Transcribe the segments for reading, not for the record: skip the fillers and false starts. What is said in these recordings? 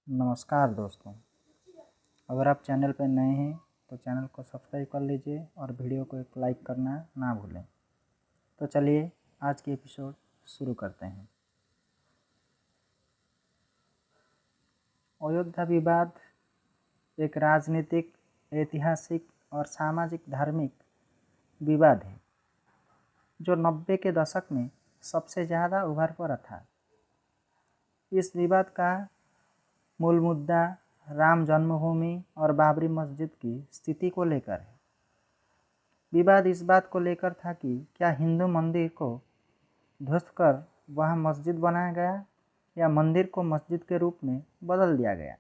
नमस्कार दोस्तों, अगर आप चैनल पर नए हैं तो चैनल को सब्सक्राइब कर लीजिए और वीडियो को एक लाइक करना ना भूलें। तो चलिए आज की एपिसोड शुरू करते हैं। अयोध्या विवाद एक राजनीतिक, ऐतिहासिक और सामाजिक धार्मिक विवाद है जो 90 के दशक में सबसे ज़्यादा उभर पड़ा था। इस विवाद का मूल मुद्दा राम जन्मभूमि और बाबरी मस्जिद की स्थिति को लेकर है। विवाद इस बात को लेकर था कि क्या हिंदू मंदिर को ध्वस्त कर वहां मस्जिद बनाया गया या मंदिर को मस्जिद के रूप में बदल दिया गया।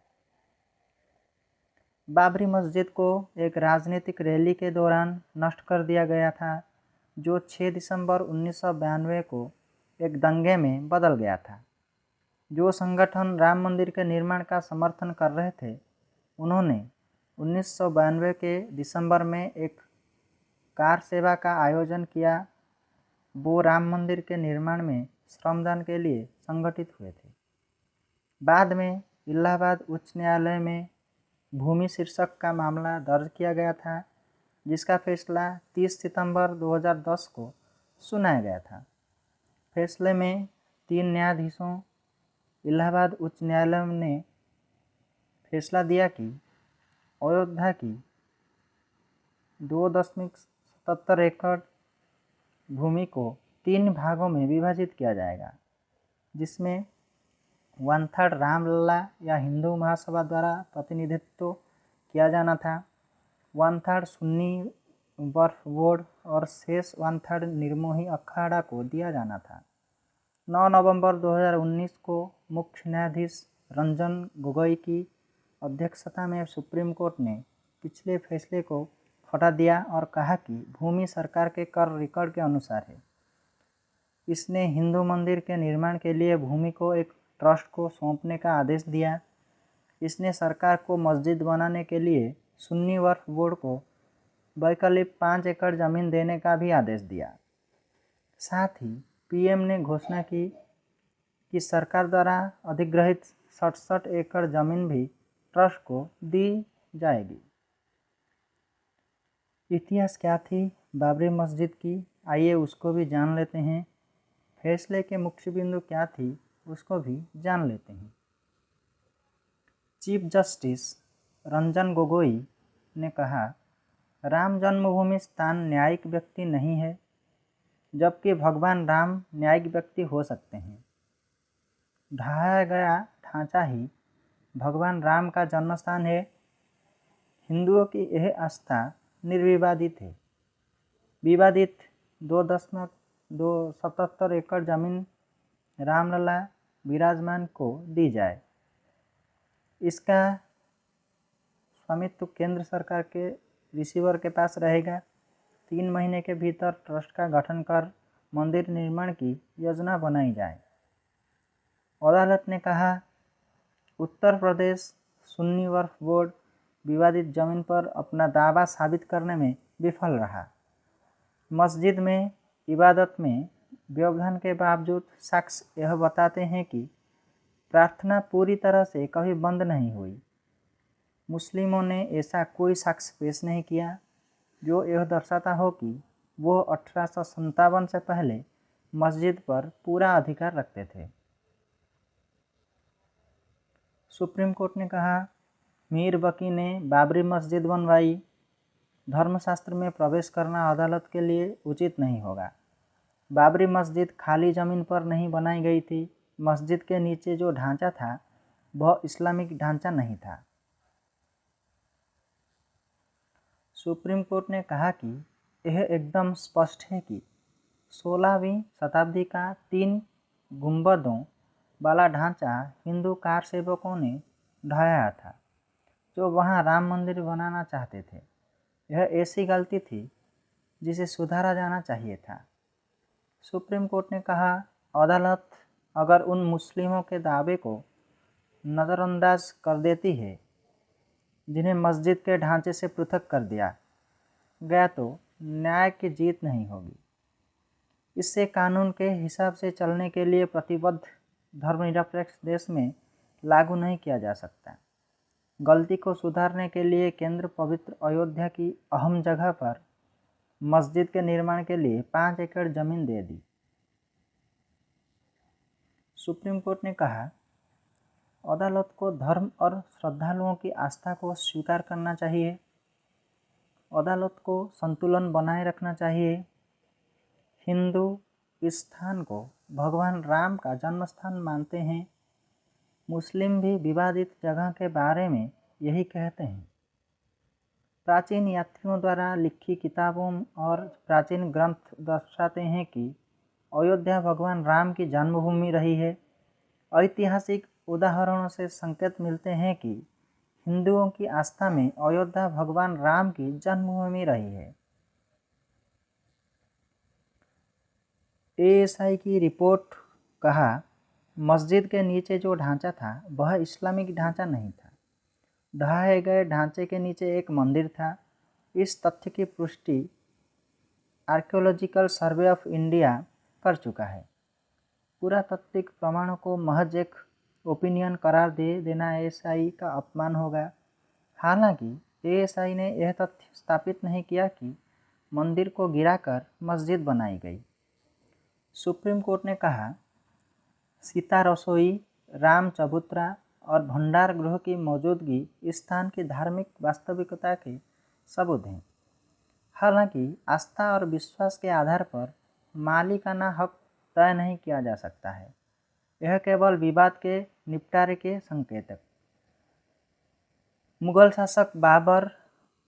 बाबरी मस्जिद को एक राजनीतिक रैली के दौरान नष्ट कर दिया गया था जो 6 दिसंबर 1992 को एक दंगे में बदल गया था। जो संगठन राम मंदिर के निर्माण का समर्थन कर रहे थे, उन्होंने 1992 के दिसंबर में एक कार सेवा का आयोजन किया। वो राम मंदिर के निर्माण में श्रमदान के लिए संगठित हुए थे। बाद में इलाहाबाद उच्च न्यायालय में भूमि शीर्षक का मामला दर्ज किया गया था, जिसका फैसला 30 सितंबर 2010 को सुनाया गया था। फैसले में 3 न्यायाधीशों इलाहाबाद उच्च न्यायालय ने फैसला दिया कि अयोध्या की 2.77 एकड़ भूमि को 3 भागों में विभाजित किया जाएगा, जिसमें 1/3 रामलला या हिंदू महासभा द्वारा प्रतिनिधित्व किया जाना था, 1/3 सुन्नी वक्फ बोर्ड और शेष 1/3 निर्मोही अखाड़ा को दिया जाना था। 9 नवंबर 2019 को मुख्य न्यायाधीश रंजन गोगोई की अध्यक्षता में सुप्रीम कोर्ट ने पिछले फैसले को हटा दिया और कहा कि भूमि सरकार के कर रिकॉर्ड के अनुसार है। इसने हिंदू मंदिर के निर्माण के लिए भूमि को एक ट्रस्ट को सौंपने का आदेश दिया। इसने सरकार को मस्जिद बनाने के लिए सुन्नी वक्फ बोर्ड को वैकल्पिक 5 एकड़ जमीन देने का भी आदेश दिया। साथ ही पीएम ने घोषणा की कि सरकार द्वारा अधिग्रहित 67 एकड़ जमीन भी ट्रस्ट को दी जाएगी। इतिहास क्या थी बाबरी मस्जिद की, आइए उसको भी जान लेते हैं। फैसले के मुख्य बिंदु क्या थी, उसको भी जान लेते हैं। चीफ जस्टिस रंजन गोगोई ने कहा, राम जन्मभूमि स्थान न्यायिक व्यक्ति नहीं है, जबकि भगवान राम न्यायिक व्यक्ति हो सकते हैं। ढाया गया ढांचा ही भगवान राम का जन्म स्थान है। हिंदुओं की यह आस्था निर्विवादित है। विवादित 2.77 एकड़ जमीन रामलला विराजमान को दी जाए। इसका स्वामित्व केंद्र सरकार के रिसीवर के पास रहेगा। 3 महीने के भीतर ट्रस्ट का गठन कर मंदिर निर्माण की योजना बनाई जाए। अदालत ने कहा, उत्तर प्रदेश सुन्नी वक्फ बोर्ड विवादित जमीन पर अपना दावा साबित करने में विफल रहा। मस्जिद में इबादत में व्यवधान के बावजूद साक्ष्य यह बताते हैं कि प्रार्थना पूरी तरह से कभी बंद नहीं हुई। मुस्लिमों ने ऐसा कोई साक्ष्य पेश नहीं किया जो यह दर्शाता हो कि वो 1857 से पहले मस्जिद पर पूरा अधिकार रखते थे। सुप्रीम कोर्ट ने कहा, मीर बकी ने बाबरी मस्जिद बनवाई। धर्मशास्त्र में प्रवेश करना अदालत के लिए उचित नहीं होगा। बाबरी मस्जिद खाली ज़मीन पर नहीं बनाई गई थी। मस्जिद के नीचे जो ढांचा था वह इस्लामिक ढांचा नहीं था। सुप्रीम कोर्ट ने कहा कि यह एकदम स्पष्ट है कि 16वीं शताब्दी का 3 गुंबदों वाला ढांचा हिंदू कार सेवकों ने ढाया था जो वहां राम मंदिर बनाना चाहते थे। यह ऐसी गलती थी जिसे सुधारा जाना चाहिए था। सुप्रीम कोर्ट ने कहा, अदालत अगर उन मुस्लिमों के दावे को नज़रअंदाज कर देती है जिन्हें मस्जिद के ढांचे से पृथक कर दिया गया, तो न्याय की जीत नहीं होगी। इससे कानून के हिसाब से चलने के लिए प्रतिबद्ध धर्मनिरपेक्ष देश में लागू नहीं किया जा सकता। गलती को सुधारने के लिए केंद्र पवित्र अयोध्या की अहम जगह पर मस्जिद के निर्माण के लिए 5 एकड़ जमीन दे दी। सुप्रीम कोर्ट ने कहा, अदालत को धर्म और श्रद्धालुओं की आस्था को स्वीकार करना चाहिए। अदालत को संतुलन बनाए रखना चाहिए। हिंदू इस स्थान को भगवान राम का जन्म स्थान मानते हैं। मुस्लिम भी विवादित जगह के बारे में यही कहते हैं। प्राचीन यात्रियों द्वारा लिखी किताबों और प्राचीन ग्रंथ दर्शाते हैं कि अयोध्या भगवान राम की जन्मभूमि रही है। ऐतिहासिक उदाहरणों से संकेत मिलते हैं कि हिंदुओं की आस्था में अयोध्या भगवान राम की जन्मभूमि रही है। एएसआई की रिपोर्ट कहा, मस्जिद के नीचे जो ढांचा था वह इस्लामिक ढांचा नहीं था। ढहाए गए ढांचे के नीचे एक मंदिर था। इस तथ्य की पुष्टि आर्कियोलॉजिकल सर्वे ऑफ इंडिया कर चुका है। पुरातात्विक प्रमाणों को महज एक ओपिनियन करार दे देना एएसआई का अपमान होगा। हालांकि एएसआई ने यह तथ्य स्थापित नहीं किया कि मंदिर को गिराकर मस्जिद बनाई गई। सुप्रीम कोर्ट ने कहा, सीता रसोई, राम चबूतरा और भंडार गृह की मौजूदगी इस स्थान की धार्मिक वास्तविकता के सबूत हैं। हालांकि आस्था और विश्वास के आधार पर मालिकाना हक तय नहीं किया जा सकता है। यह केवल विवाद के निपटारे के संकेतक। मुगल शासक बाबर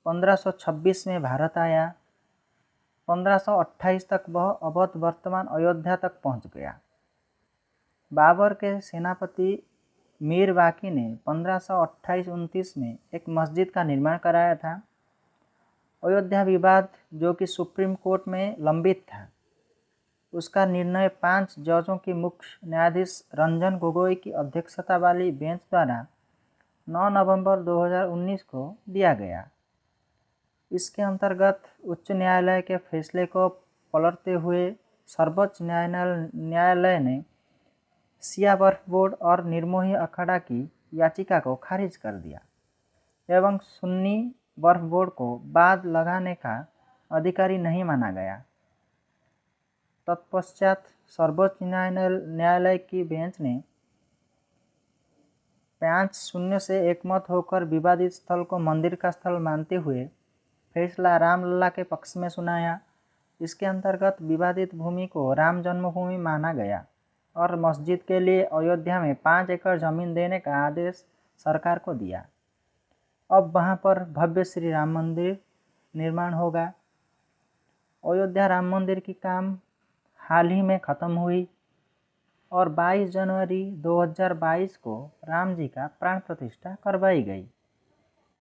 1526 में भारत आया। 1528 तक वह अवध वर्तमान अयोध्या तक पहुंच गया। बाबर के सेनापति मीर बाकी ने 1528-29 में एक मस्जिद का निर्माण कराया था। अयोध्या विवाद, जो कि सुप्रीम कोर्ट में लंबित था, उसका निर्णय 5 जजों की मुख्य न्यायाधीश रंजन गोगोई की अध्यक्षता वाली बेंच द्वारा 9 नवंबर 2019 को दिया गया। इसके अंतर्गत उच्च न्यायालय के फैसले को पलटते हुए सर्वोच्च न्यायालय ने शिया वक्फ बोर्ड और निर्मोही अखाड़ा की याचिका को खारिज कर दिया एवं सुन्नी वक्फ बोर्ड को बाध लगाने का अधिकारी नहीं माना गया। तत्पश्चात सर्वोच्च न्यायालय की बेंच ने 5-0 से एकमत होकर विवादित स्थल को मंदिर का स्थल मानते हुए फैसला रामलला के पक्ष में सुनाया। इसके अंतर्गत विवादित भूमि को राम जन्मभूमि माना गया और मस्जिद के लिए अयोध्या में 5 एकड़ जमीन देने का आदेश सरकार को दिया। अब वहां पर भव्य श्री राम मंदिर निर्माण होगा। अयोध्या राम मंदिर की काम हाल ही में ख़त्म हुई और 22 जनवरी 2022 को राम जी का प्राण प्रतिष्ठा करवाई गई।